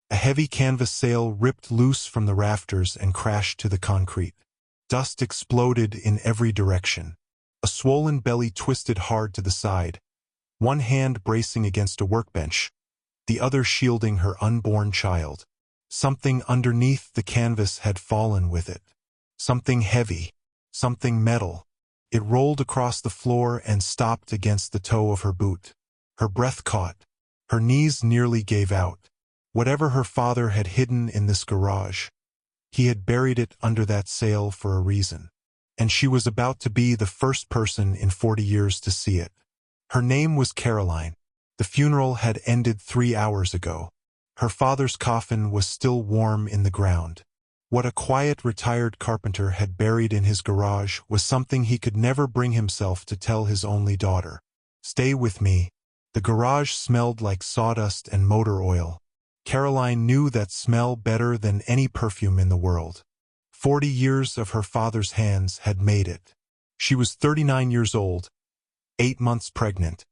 A heavy canvas sail ripped loose from the rafters and crashed to the concrete. Dust exploded in every direction. A swollen belly twisted hard to the side, one hand bracing against a workbench, the other shielding her unborn child. Something underneath the canvas had fallen with it. Something heavy, something metal. It rolled across the floor and stopped against the toe of her boot. Her breath caught. Her knees nearly gave out. Whatever her father had hidden in this garage, he had buried it under that sail for a reason. And she was about to be the first person in 40 years to see it. Her name was Caroline. The funeral had ended 3 hours ago. Her father's coffin was still warm in the ground. What a quiet, retired carpenter had buried in his garage was something he could never bring himself to tell his only daughter. Stay with me. The garage smelled like sawdust and motor oil. Caroline knew that smell better than any perfume in the world. 40 years of her father's hands had made it. She was 39 years old, 8 months pregnant,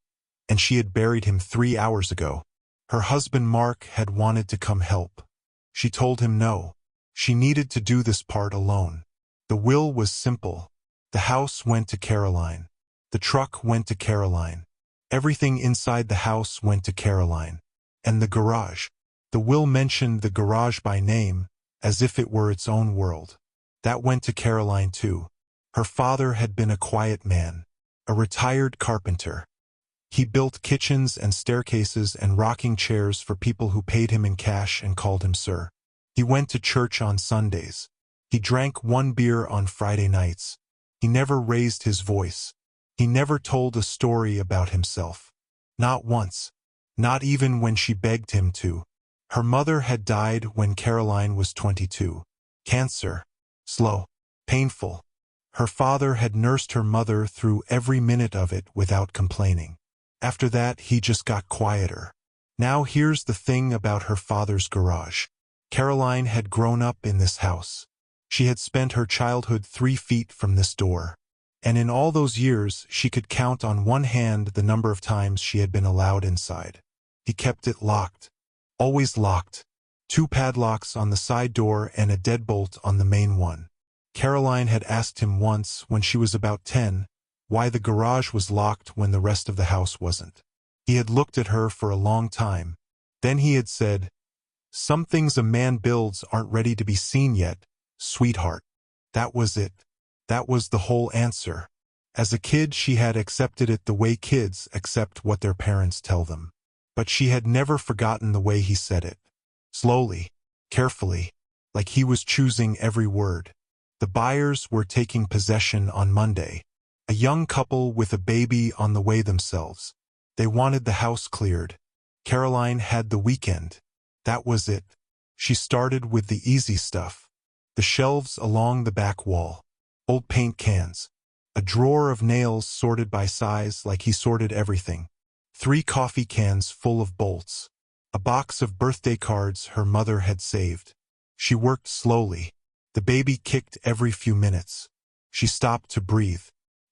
and she had buried him 3 hours ago. Her husband Mark had wanted to come help. She told him no. She needed to do this part alone. The will was simple. The house went to Caroline. The truck went to Caroline. Everything inside the house went to Caroline. And the garage. The will mentioned the garage by name, as if it were its own world. That went to Caroline too. Her father had been a quiet man, a retired carpenter. He built kitchens and staircases and rocking chairs for people who paid him in cash and called him sir. He went to church on Sundays. He drank 1 beer on Friday nights. He never raised his voice. He never told a story about himself. Not once. Not even when she begged him to. Her mother had died when Caroline was 22. Cancer. Slow. Painful. Her father had nursed her mother through every minute of it without complaining. After that, he just got quieter. Now here's the thing about her father's garage. Caroline had grown up in this house. She had spent her childhood 3 feet from this door. And in all those years, she could count on one hand the number of times she had been allowed inside. He kept it locked. Always locked. 2 padlocks on the side door and a deadbolt on the main one. Caroline had asked him once, when she was about 10, why the garage was locked when the rest of the house wasn't. He had looked at her for a long time. Then he had said, "Some things a man builds aren't ready to be seen yet, sweetheart." That was it. That was the whole answer. As a kid, she had accepted it the way kids accept what their parents tell them. But she had never forgotten the way he said it. Slowly, carefully, like he was choosing every word. The buyers were taking possession on Monday. A young couple with a baby on the way themselves. They wanted the house cleared. Caroline had the weekend. That was it. She started with the easy stuff. The shelves along the back wall. Old paint cans. A drawer of nails sorted by size like he sorted everything. 3 coffee cans full of bolts. A box of birthday cards her mother had saved. She worked slowly. The baby kicked every few minutes. She stopped to breathe.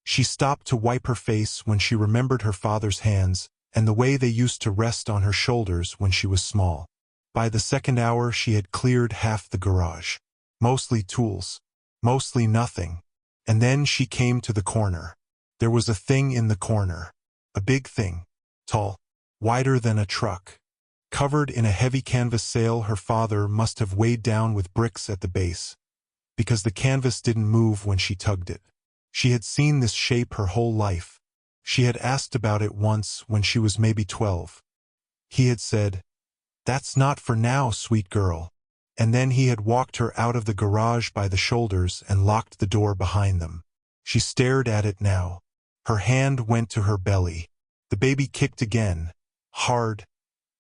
She stopped to wipe her face when she remembered her father's hands and the way they used to rest on her shoulders when she was small. By the second hour, she had cleared half the garage. Mostly tools. Mostly nothing. And then she came to the corner. There was a thing in the corner. A big thing. Tall. Wider than a truck. Covered in a heavy canvas sail her father must have weighed down with bricks at the base, because the canvas didn't move when she tugged it. She had seen this shape her whole life. She had asked about it once when she was maybe 12. He had said, "That's not for now, sweet girl." And then he had walked her out of the garage by the shoulders and locked the door behind them. She stared at it now. Her hand went to her belly. The baby kicked again. Hard.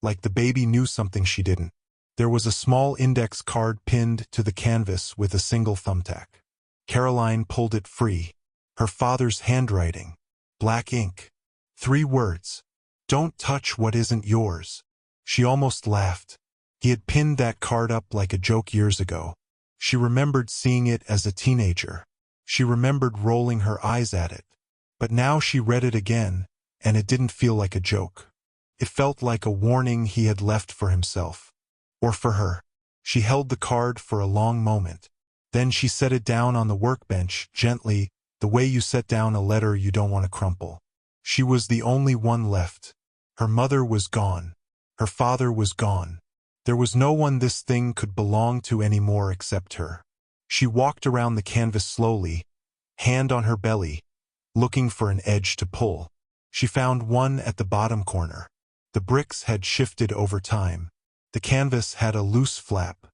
Like the baby knew something she didn't. There was a small index card pinned to the canvas with a single thumbtack. Caroline pulled it free. Her father's handwriting. Black ink. 3 words. "Don't touch what isn't yours." She almost laughed. He had pinned that card up like a joke years ago. She remembered seeing it as a teenager. She remembered rolling her eyes at it. But now she read it again, and it didn't feel like a joke. It felt like a warning he had left for himself. Or for her. She held the card for a long moment. Then she set it down on the workbench, gently, the way you set down a letter you don't want to crumple. She was the only one left. Her mother was gone. Her father was gone. There was no one this thing could belong to anymore except her. She walked around the canvas slowly, hand on her belly, looking for an edge to pull. She found one at the bottom corner. The bricks had shifted over time. The canvas had a loose flap.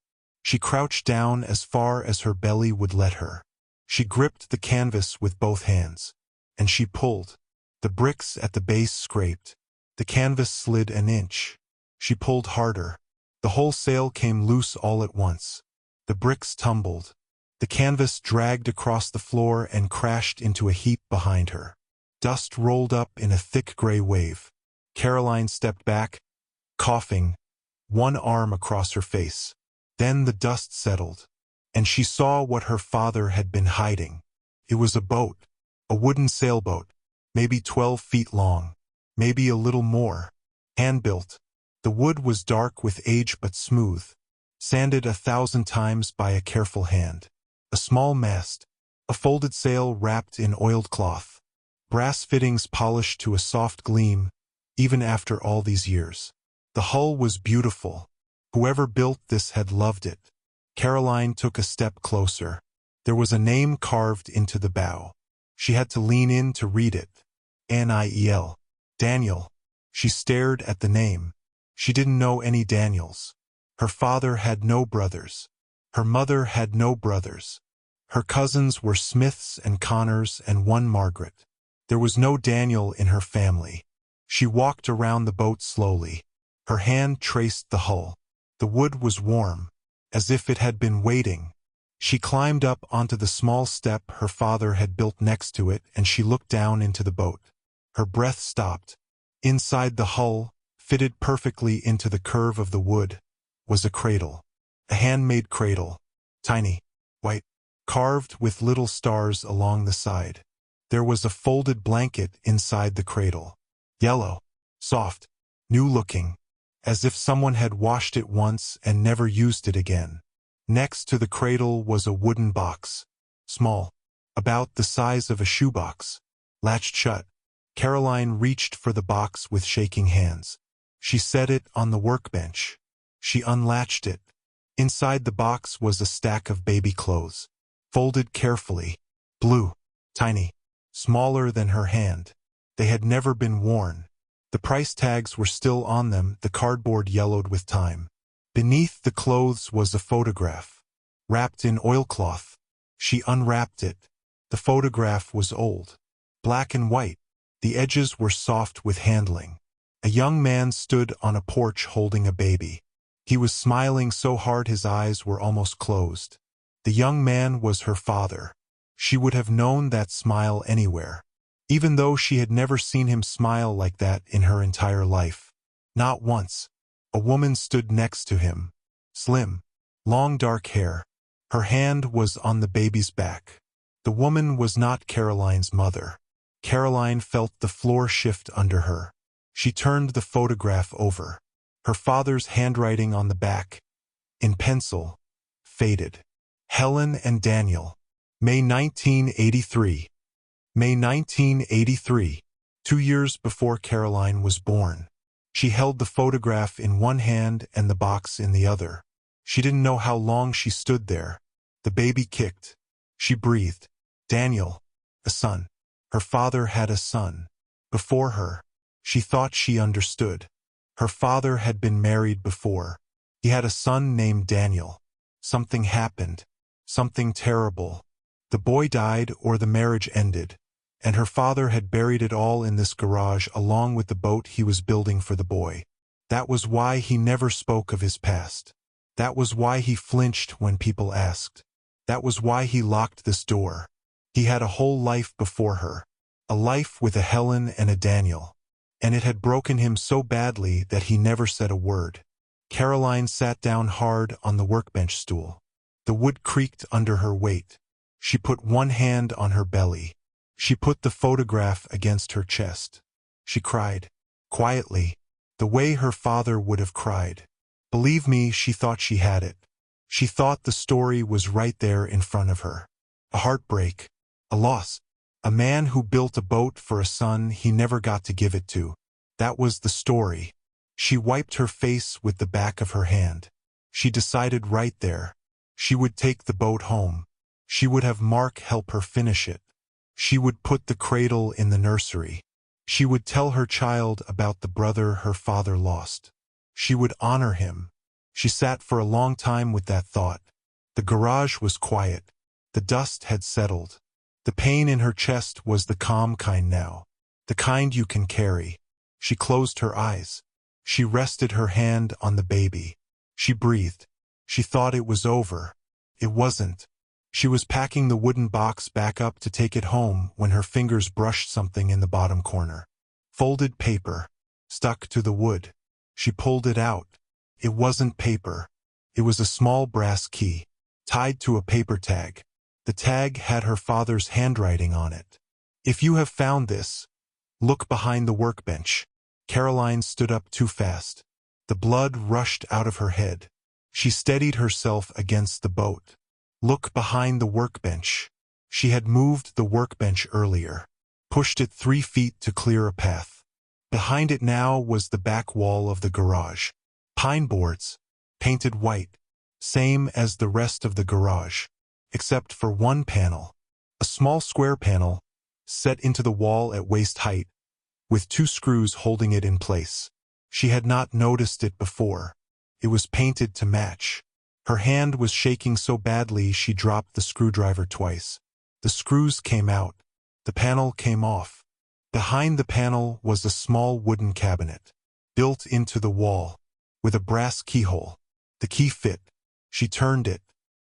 She crouched down as far as her belly would let her. She gripped the canvas with both hands. And she pulled. The bricks at the base scraped. The canvas slid an inch. She pulled harder. The whole sail came loose all at once. The bricks tumbled. The canvas dragged across the floor and crashed into a heap behind her. Dust rolled up in a thick gray wave. Caroline stepped back, coughing, one arm across her face. Then the dust settled, and she saw what her father had been hiding. It was a boat, a wooden sailboat, maybe 12 feet long, maybe a little more, hand-built. The wood was dark with age but smooth, sanded 1,000 times by a careful hand. A small mast, a folded sail wrapped in oiled cloth, brass fittings polished to a soft gleam, even after all these years. The hull was beautiful. Whoever built this had loved it. Caroline took a step closer. There was a name carved into the bow. She had to lean in to read it. Niel. Daniel. She stared at the name. She didn't know any Daniels. Her father had no brothers. Her mother had no brothers. Her cousins were Smiths and Connors and one Margaret. There was no Daniel in her family. She walked around the boat slowly. Her hand traced the hull. The wood was warm, as if it had been waiting. She climbed up onto the small step her father had built next to it, and she looked down into the boat. Her breath stopped. Inside the hull, fitted perfectly into the curve of the wood, was a cradle. A handmade cradle. Tiny, white, carved with little stars along the side. There was a folded blanket inside the cradle. Yellow, soft, new-looking, as if someone had washed it once and never used it again. Next to the cradle was a wooden box, small, about the size of a shoebox, latched shut. Caroline reached for the box with shaking hands. She set it on the workbench. She unlatched it. Inside the box was a stack of baby clothes, folded carefully, blue, tiny, smaller than her hand. They had never been worn. The price tags were still on them, the cardboard yellowed with time. Beneath the clothes was a photograph, wrapped in oilcloth. She unwrapped it. The photograph was old, black and white. The edges were soft with handling. A young man stood on a porch holding a baby. He was smiling so hard his eyes were almost closed. The young man was her father. She would have known that smile anywhere, even though she had never seen him smile like that in her entire life. Not once. A woman stood next to him. Slim, long dark hair. Her hand was on the baby's back. The woman was not Caroline's mother. Caroline felt the floor shift under her. She turned the photograph over. Her father's handwriting on the back, in pencil, faded. Helen and Daniel. May 1983. May 1983. 2 years before Caroline was born. She held the photograph in one hand and the box in the other. She didn't know how long she stood there. The baby kicked. She breathed. Daniel. A son. Her father had a son. Before her. She thought she understood. Her father had been married before. He had a son named Daniel. Something happened. Something terrible. The boy died or the marriage ended, and her father had buried it all in this garage along with the boat he was building for the boy. That was why he never spoke of his past. That was why he flinched when people asked. That was why he locked this door. He had a whole life before her. A life with a Helen and a Daniel. And it had broken him so badly that he never said a word. Caroline sat down hard on the workbench stool. The wood creaked under her weight. She put one hand on her belly. She put the photograph against her chest. She cried, quietly, the way her father would have cried. Believe me, she thought she had it. She thought the story was right there in front of her. A heartbreak. A loss. A man who built a boat for a son he never got to give it to. That was the story. She wiped her face with the back of her hand. She decided right there. She would take the boat home. She would have Mark help her finish it. She would put the cradle in the nursery. She would tell her child about the brother her father lost. She would honor him. She sat for a long time with that thought. The garage was quiet. The dust had settled. The pain in her chest was the calm kind now. The kind you can carry. She closed her eyes. She rested her hand on the baby. She breathed. She thought it was over. It wasn't. She was packing the wooden box back up to take it home when her fingers brushed something in the bottom corner. Folded paper. Stuck to the wood. She pulled it out. It wasn't paper. It was a small brass key, tied to a paper tag. The tag had her father's handwriting on it. If you have found this, look behind the workbench. Caroline stood up too fast. The blood rushed out of her head. She steadied herself against the boat. Look behind the workbench. She had moved the workbench earlier, pushed it 3 feet to clear a path. Behind it now was the back wall of the garage. Pine boards, painted white, same as the rest of the garage, except for one panel, a small square panel, set into the wall at waist height, with 2 screws holding it in place. She had not noticed it before. It was painted to match. Her hand was shaking so badly she dropped the screwdriver twice. The screws came out. The panel came off. Behind the panel was a small wooden cabinet, built into the wall, with a brass keyhole. The key fit. She turned it.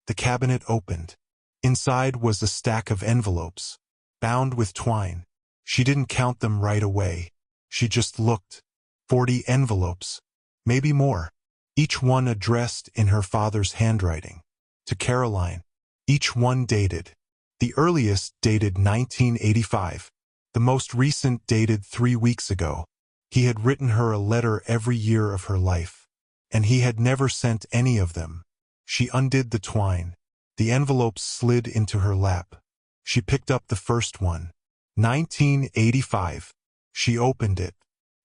The cabinet opened. Inside was a stack of envelopes, bound with twine. She didn't count them right away. She just looked. 40 envelopes. Maybe more. Each one addressed in her father's handwriting. To Caroline. Each one dated. The earliest dated 1985. The most recent dated 3 weeks ago. He had written her a letter every year of her life, and he had never sent any of them. She undid the twine. The envelopes slid into her lap. She picked up the first one. 1985. She opened it.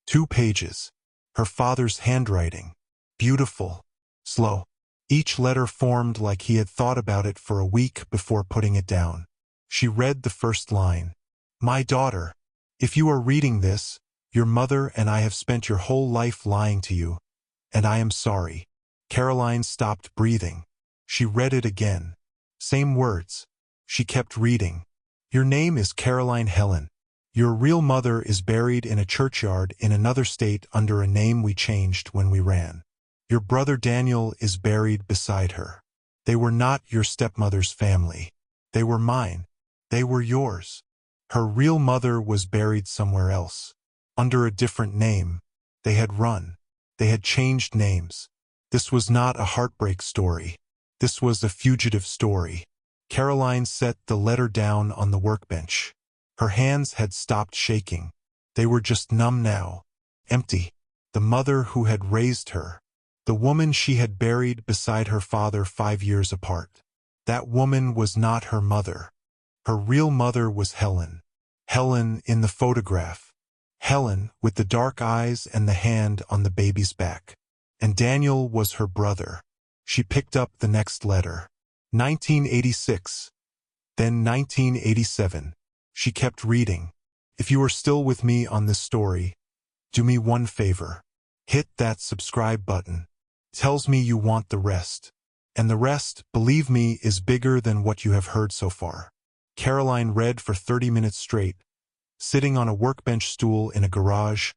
2 pages. Her father's handwriting. Beautiful. Slow. Each letter formed like he had thought about it for a week before putting it down. She read the first line. My daughter, if you are reading this, your mother and I have spent your whole life lying to you, and I am sorry. Caroline stopped breathing. She read it again. Same words. She kept reading. Your name is Caroline Helen. Your real mother is buried in a churchyard in another state under a name we changed when we ran. Your brother Daniel is buried beside her. They were not your stepmother's family. They were mine. They were yours. Her real mother was buried somewhere else, under a different name. They had run. They had changed names. This was not a heartbreak story. This was a fugitive story. Caroline set the letter down on the workbench. Her hands had stopped shaking. They were just numb now. Empty. The mother who had raised her. The woman she had buried beside her father 5 years apart. That woman was not her mother. Her real mother was Helen. Helen in the photograph. Helen with the dark eyes and the hand on the baby's back. And Daniel was her brother. She picked up the next letter. 1986. Then 1987. She kept reading. If you are still with me on this story, do me one favor. Hit that subscribe button. Tells me you want the rest. And the rest, believe me, is bigger than what you have heard so far. Caroline read for 30 minutes straight, sitting on a workbench stool in a garage,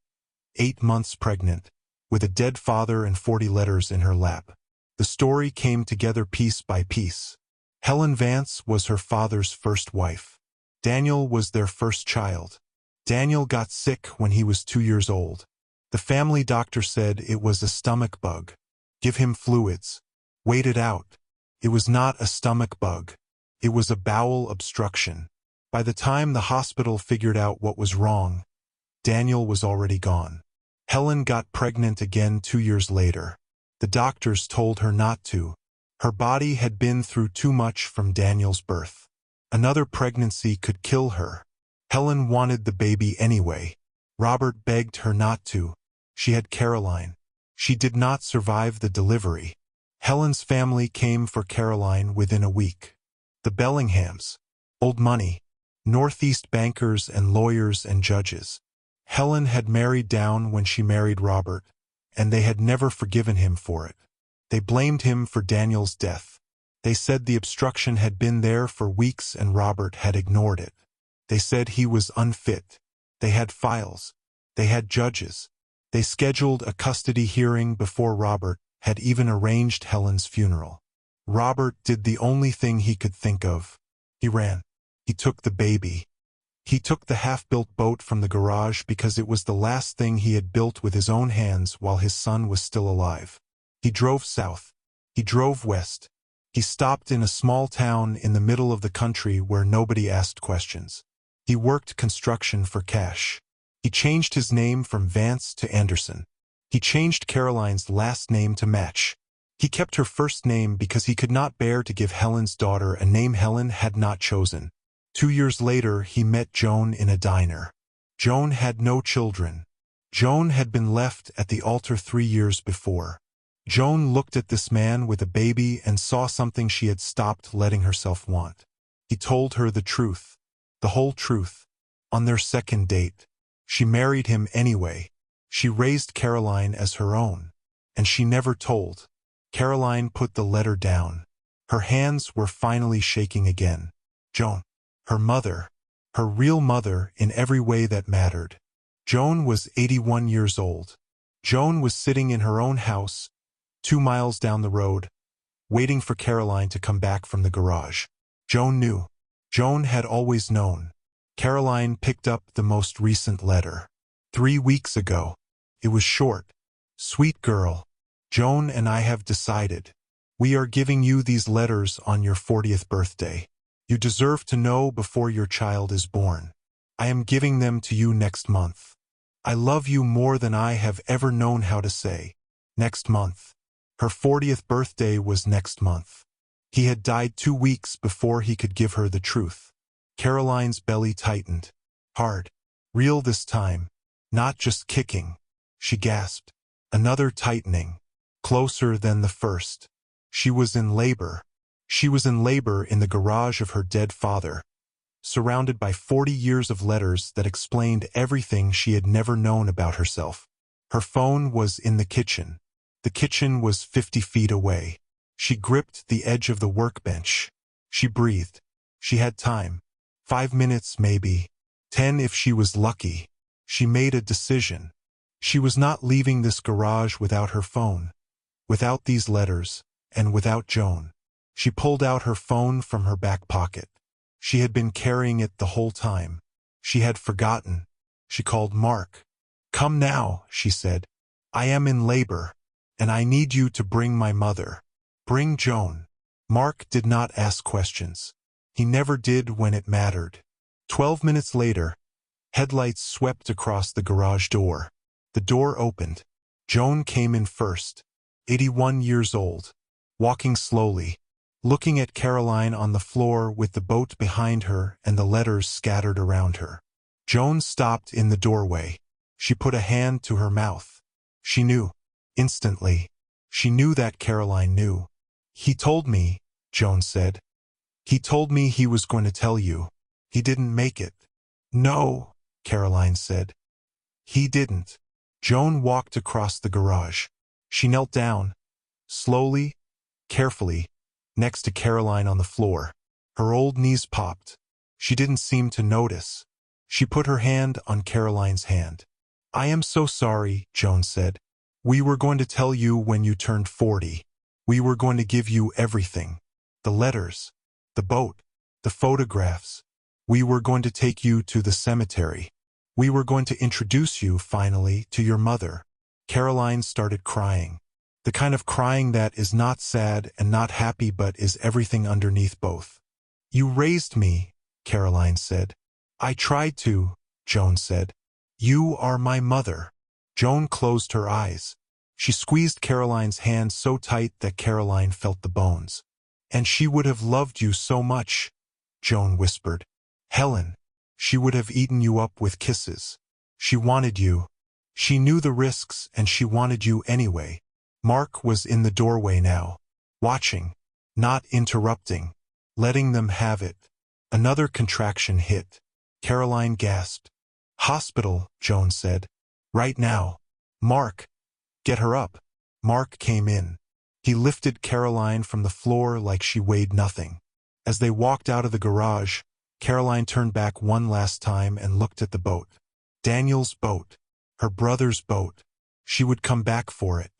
8 months pregnant, with a dead father and 40 letters in her lap. The story came together piece by piece. Helen Vance was her father's first wife. Daniel was their first child. Daniel got sick when he was 2 years old. The family doctor said it was a stomach bug. Give him fluids. Wait it out. It was not a stomach bug. It was a bowel obstruction. By the time the hospital figured out what was wrong, Daniel was already gone. Helen got pregnant again 2 years later. The doctors told her not to. Her body had been through too much from Daniel's birth. Another pregnancy could kill her. Helen wanted the baby anyway. Robert begged her not to. She had Caroline. She did not survive the delivery. Helen's family came for Caroline within a week. The Bellinghams. Old money. Northeast bankers and lawyers and judges. Helen had married down when she married Robert, and they had never forgiven him for it. They blamed him for Daniel's death. They said the obstruction had been there for weeks and Robert had ignored it. They said he was unfit. They had files. They had judges. They scheduled a custody hearing before Robert had even arranged Helen's funeral. Robert did the only thing he could think of. He ran. He took the baby. He took the half-built boat from the garage because it was the last thing he had built with his own hands while his son was still alive. He drove south. He drove west. He stopped in a small town in the middle of the country where nobody asked questions. He worked construction for cash. He changed his name from Vance to Anderson. He changed Caroline's last name to match. He kept her first name because he could not bear to give Helen's daughter a name Helen had not chosen. 2 years later, he met Joan in a diner. Joan had no children. Joan had been left at the altar 3 years before. Joan looked at this man with a baby and saw something she had stopped letting herself want. He told her the truth, the whole truth. On their second date, she married him anyway. She raised Caroline as her own, and she never told. Caroline put the letter down. Her hands were finally shaking again. Joan. Her mother. Her real mother in every way that mattered. Joan was 81 years old. Joan was sitting in her own house, 2 miles down the road, waiting for Caroline to come back from the garage. Joan knew. Joan had always known. Caroline picked up the most recent letter. 3 weeks ago. It was short. Sweet girl. Joan and I have decided. We are giving you these letters on your 40th birthday. You deserve to know before your child is born. I am giving them to you next month. I love you more than I have ever known how to say. Next month. Her 40th birthday was next month. He had died 2 weeks before he could give her the truth. Caroline's belly tightened. Hard. Real this time. Not just kicking. She gasped. Another tightening. Closer than the first. She was in labor. She was in labor in the garage of her dead father, surrounded by 40 years of letters that explained everything she had never known about herself. Her phone was in the kitchen. The kitchen was 50 feet away. She gripped the edge of the workbench. She breathed. She had time. 5 minutes maybe. 10 if she was lucky. She made a decision. She was not leaving this garage without her phone, without these letters, and without Joan. She pulled out her phone from her back pocket. She had been carrying it the whole time. She had forgotten. She called Mark. Come now, she said. I am in labor, and I need you to bring my mother. Bring Joan. Mark did not ask questions. He never did when it mattered. 12 minutes later, headlights swept across the garage door. The door opened. Joan came in first, 81 years old, walking slowly, looking at Caroline on the floor with the boat behind her and the letters scattered around her. Joan stopped in the doorway. She put a hand to her mouth. She knew. Instantly. She knew that Caroline knew. He told me, Joan said. He told me he was going to tell you. He didn't make it. No, Caroline said. He didn't. Joan walked across the garage. She knelt down, slowly, carefully, next to Caroline on the floor. Her old knees popped. She didn't seem to notice. She put her hand on Caroline's hand. I am so sorry, Joan said. We were going to tell you when you turned 40. We were going to give you everything. The letters, the boat, the photographs. We were going to take you to the cemetery. We were going to introduce you, finally, to your mother. Caroline started crying. The kind of crying that is not sad and not happy but is everything underneath both. You raised me, Caroline said. I tried to, Joan said. You are my mother. Joan closed her eyes. She squeezed Caroline's hand so tight that Caroline felt the bones. "And she would have loved you so much," Joan whispered. "Helen, she would have eaten you up with kisses. She wanted you. She knew the risks and she wanted you anyway." Mark was in the doorway now, watching, not interrupting, letting them have it. Another contraction hit. Caroline gasped. "Hospital," Joan said. "Right now. Mark, get her up." Mark came in. He lifted Caroline from the floor like she weighed nothing. As they walked out of the garage, Caroline turned back one last time and looked at the boat. Daniel's boat. Her brother's boat. She would come back for it.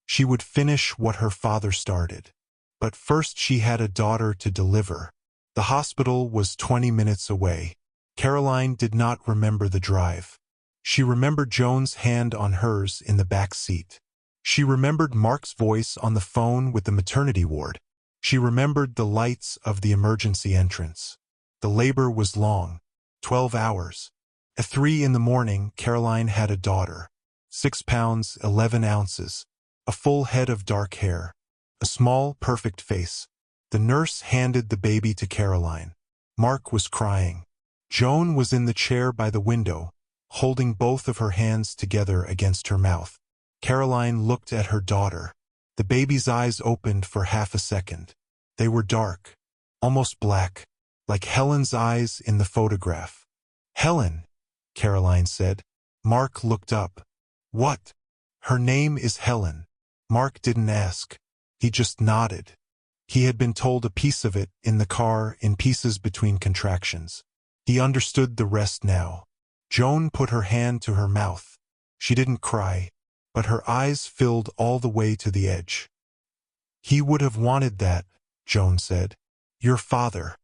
She would finish what her father started. But first she had a daughter to deliver. The hospital was 20 minutes away. Caroline did not remember the drive. She remembered Joan's hand on hers in the back seat. She remembered Mark's voice on the phone with the maternity ward. She remembered the lights of the emergency entrance. The labor was long, 12 hours. At 3 in the morning, Caroline had a daughter. 6 pounds, 11 ounces. A full head of dark hair. A small, perfect face. The nurse handed the baby to Caroline. Mark was crying. Joan was in the chair by the window, holding both of her hands together against her mouth. Caroline looked at her daughter. The baby's eyes opened for half a second. They were dark, almost black, like Helen's eyes in the photograph. "Helen," Caroline said. Mark looked up. "What?" "Her name is Helen." Mark didn't ask. He just nodded. He had been told a piece of it in the car in pieces between contractions. He understood the rest now. Joan put her hand to her mouth. She didn't cry, but her eyes filled all the way to the edge. "He would have wanted that," Joan said. "Your father.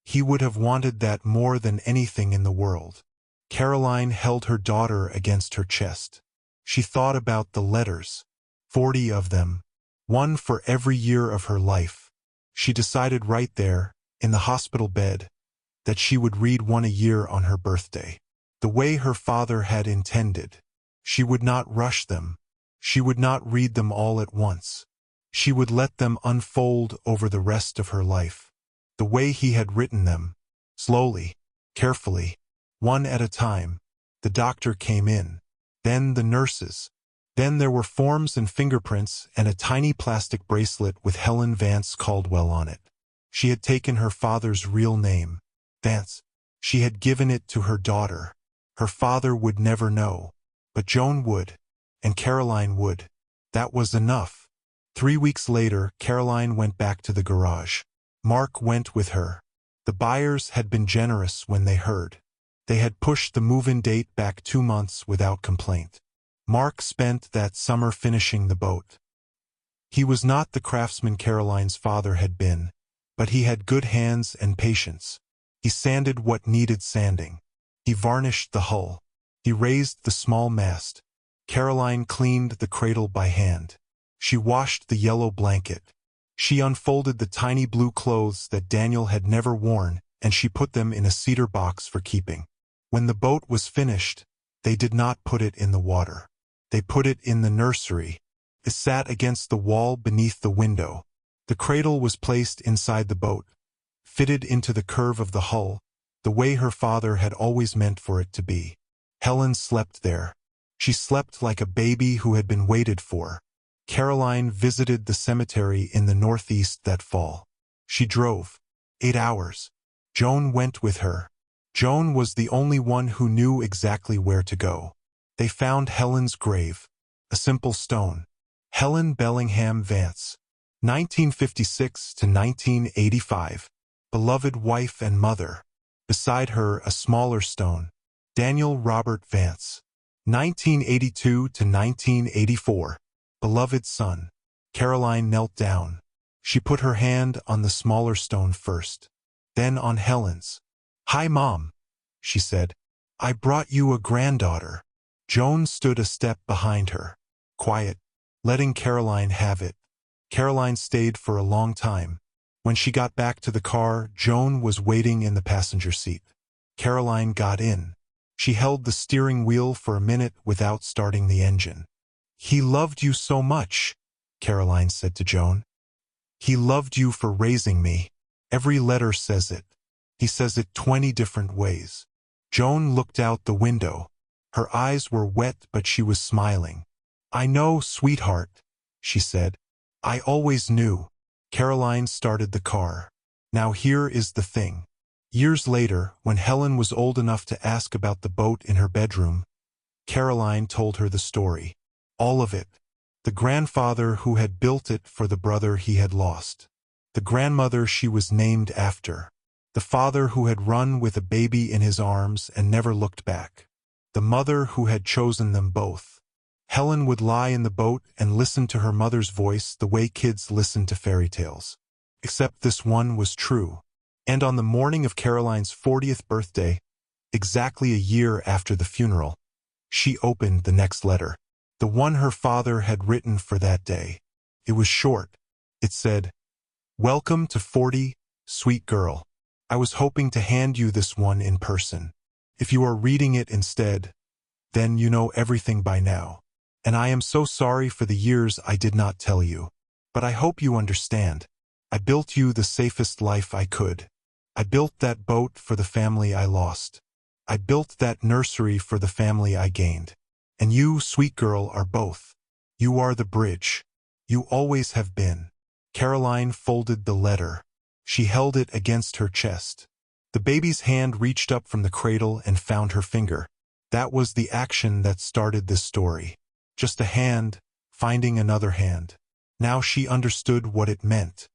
He would have wanted that more than anything in the world." Caroline held her daughter against her chest. She thought about the letters, 40 of them, one for every year of her life. She decided right there, in the hospital bed, that she would read one a year on her birthday. The way her father had intended. She would not rush them. She would not read them all at once. She would let them unfold over the rest of her life. The way he had written them. Slowly, carefully, one at a time. The doctor came in. Then the nurses. Then there were forms and fingerprints and a tiny plastic bracelet with Helen Vance Caldwell on it. She had taken her father's real name, Vance. She had given it to her daughter. Her father would never know. But Joan would. And Caroline would. That was enough. 3 weeks later, Caroline went back to the garage. Mark went with her. The buyers had been generous when they heard. They had pushed the move-in date back 2 months without complaint. Mark spent that summer finishing the boat. He was not the craftsman Caroline's father had been, but he had good hands and patience. He sanded what needed sanding. He varnished the hull. He raised the small mast. Caroline cleaned the cradle by hand. She washed the yellow blanket. She unfolded the tiny blue clothes that Daniel had never worn, and she put them in a cedar box for keeping. When the boat was finished, they did not put it in the water. They put it in the nursery. It sat against the wall beneath the window. The cradle was placed inside the boat, fitted into the curve of the hull, the way her father had always meant for it to be. Helen slept there. She slept like a baby who had been waited for. Caroline visited the cemetery in the northeast that fall. She drove. 8 hours. Joan went with her. Joan was the only one who knew exactly where to go. They found Helen's grave. A simple stone. Helen Bellingham Vance. 1956 to 1985. Beloved wife and mother. Beside her, a smaller stone. Daniel Robert Vance. 1982 to 1984. Beloved son. Caroline knelt down. She put her hand on the smaller stone first, then on Helen's. "Hi, Mom," she said. "I brought you a granddaughter." Joan stood a step behind her, quiet, letting Caroline have it. Caroline stayed for a long time. When she got back to the car, Joan was waiting in the passenger seat. Caroline got in. She held the steering wheel for a minute without starting the engine. "He loved you so much," Caroline said to Joan. "He loved you for raising me. Every letter says it. He says it 20 different ways." Joan looked out the window. Her eyes were wet, but she was smiling. "I know, sweetheart," she said. "I always knew." Caroline started the car. Now here is the thing. Years later, when Helen was old enough to ask about the boat in her bedroom, Caroline told her the story. All of it. The grandfather who had built it for the brother he had lost. The grandmother she was named after. The father who had run with a baby in his arms and never looked back. The mother who had chosen them both. Helen would lie in the boat and listen to her mother's voice the way kids listen to fairy tales. Except this one was true. And on the morning of Caroline's 40th birthday, exactly a year after the funeral, she opened the next letter. The one her father had written for that day. It was short. It said, "Welcome to 40, sweet girl. I was hoping to hand you this one in person. If you are reading it instead, then you know everything by now. And I am so sorry for the years I did not tell you. But I hope you understand. I built you the safest life I could. I built that boat for the family I lost. I built that nursery for the family I gained. And you, sweet girl, are both. You are the bridge. You always have been." Caroline folded the letter. She held it against her chest. The baby's hand reached up from the cradle and found her finger. That was the action that started this story. Just a hand, finding another hand. Now she understood what it meant.